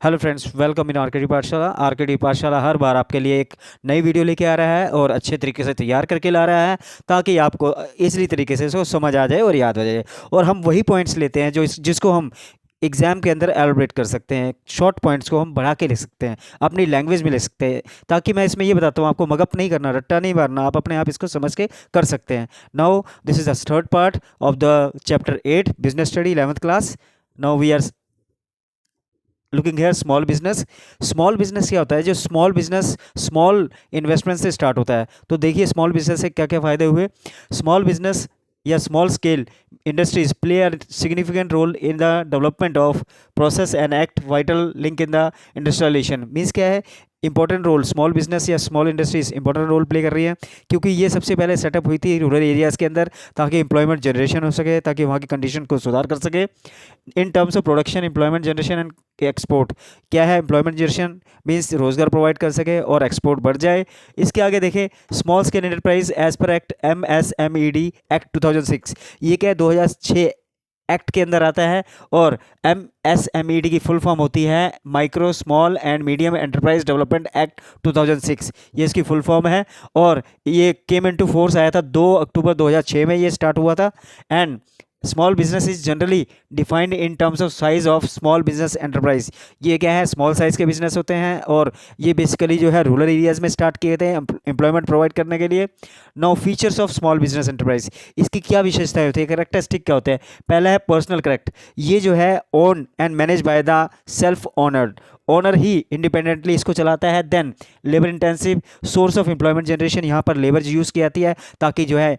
Hello friends, welcome in RKD पाठशाला। RKD पाठशाला हर बार आपके लिए एक नई वीडियो लेके आ रहा है और अच्छे तरीके से तैयार करके ला रहा है ताकि आपको इजली तरीके से इसको समझ आ जाए और याद हो जाए। और हम वही पॉइंट्स लेते हैं जिसको हम एग्जाम के अंदर एलोब्रेट कर सकते हैं। शॉर्ट पॉइंट्स को हम बढ़ा के लिख सकते हैं, अपनी लैंग्वेज में लिख सकते हैं, ताकि मैं इसमें ये बताता हूँ आपको मगअप नहीं करना, रट्टा नहीं मारना, आप अपने आप इसको समझ के कर सकते हैं। Now this is the third part of the chapter 8 business study 11th class. Now we are looking here small business क्या होता है? जो स्मॉल बिजनेस स्मॉल इन्वेस्टमेंट से स्टार्ट होता है। तो देखिए स्मॉल बिजनेस से क्या क्या फ़ायदे हुए। स्मॉल बिजनेस या small scale industries play a significant role in the development of process and act vital link in the industrialisation. Means क्या है? इंपॉर्टेंट रोल स्मॉल बिजनेस या small industries important role play कर रही है, क्योंकि ये सबसे पहले सेटअप हुई थी रूरल एरियाज़ के अंदर, ताकि एम्प्लॉयमेंट जनरेशन हो सके, ताकि वहाँ की कंडीशन को सुधार कर सके। In terms of production, employment generation and export. क्या है एम्प्लॉयमेंट जनरेशन? मीन्स रोजगार प्रोवाइड कर सके और एक्सपोर्ट बढ़ जाए। इसके आगे देखें, small scale enterprise as per act MSMED act 2006। ये क्या है? 2006 एक्ट के अंदर आता है। और MSMED की फुल फॉर्म होती है micro small and medium enterprise development act 2006। ये इसकी फुल फॉर्म है और ये केम इनटू फोर्स आया था 2 अक्टूबर 2006 में ये स्टार्ट हुआ था। And small business is generally defined in terms of size of small business enterprise. ये क्या है? स्मॉल साइज के बिजनेस होते हैं और ये बेसिकली जो है रूरल एरियाज में स्टार्ट किए थे एम्प्लॉयमेंट प्रोवाइड करने के लिए। Now features of small business enterprise, इसकी क्या विशेषताएं होती है? करेक्टरिस्टिक क्या होते हैं? पहला है पर्सनल करेक्ट। ये जो है own and manage by the self owned, owner ही इंडिपेंडेंटली इसको चलाता है। Then labour intensive, source of employment generation, यहाँ पर लेबर यूज़ की जाती है ताकि जो है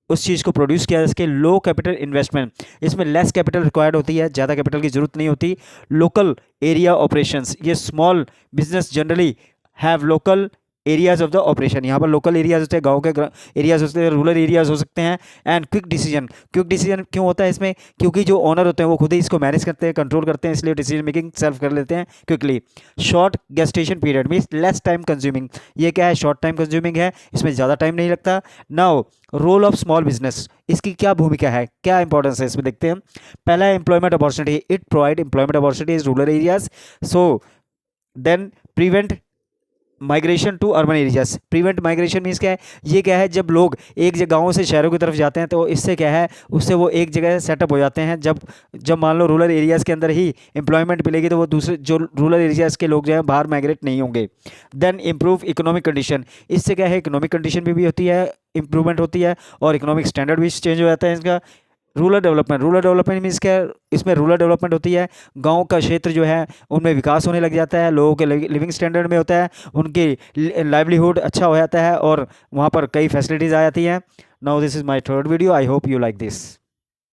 उस चीज़ को प्रोड्यूस किया जा सके। लो कैपिटल इन्वेस्टमेंट, इसमें लेस कैपिटल रिक्वायर्ड होती है, ज़्यादा कैपिटल की जरूरत नहीं होती। लोकल एरिया ऑपरेशंस, ये small business generally have local areas of the operation. यहाँ पर लोकल एरियाज होते हैं, गांव के एरियाज होते हैं, रूरल एरियाज हो सकते हैं। एंड क्विक डिसीजन क्यों होता है इसमें? क्योंकि जो ओनर होते हैं वो खुद ही इसको मैनेज करते हैं, कंट्रोल करते हैं, इसलिए डिसीजन मेकिंग सेल्फ कर लेते हैं quickly. Short gestation period means less time consuming. ये क्या है? शॉर्ट टाइम कंज्यूमिंग है, इसमें ज़्यादा टाइम नहीं लगता। Now role of small business, इसकी क्या भूमिका है, क्या इंपॉर्टेंस है, इसमें देखते हैं। पहला है employment opportunity, it provide employment opportunities rural areas. So then prevent migration to urban areas. Prevent migration means क्या है? ये क्या है? जब लोग एक गाँव से शहरों की तरफ जाते हैं तो इससे क्या है, उससे वो एक जगह सेटअप हो जाते हैं। जब जब मान लो रूरल एरियाज़ के अंदर ही एम्प्लॉयमेंट मिलेगी तो वो दूसरे जो रूरल एरियाज़ के लोग जो है बाहर माइग्रेट नहीं होंगे। देन इम्प्रूव इकोनॉमिक कंडीशन, इससे क्या है? इकोनॉमिक कंडीशन भी होती है, इंप्रूवमेंट होती है और इकोनॉमिक स्टैंडर्ड भी चेंज हो जाता है इसका। रूरल डेवलपमेंट मीन्स क्या? इसमें रूरल डेवलपमेंट होती है, गांव का क्षेत्र जो है उनमें विकास होने लग जाता है, लोगों के लिविंग स्टैंडर्ड में होता है, उनकी लाइवलीहुड अच्छा हो जाता है और वहाँ पर कई फैसिलिटीज़ आ जाती हैं। Now this is my third video, I hope you like this.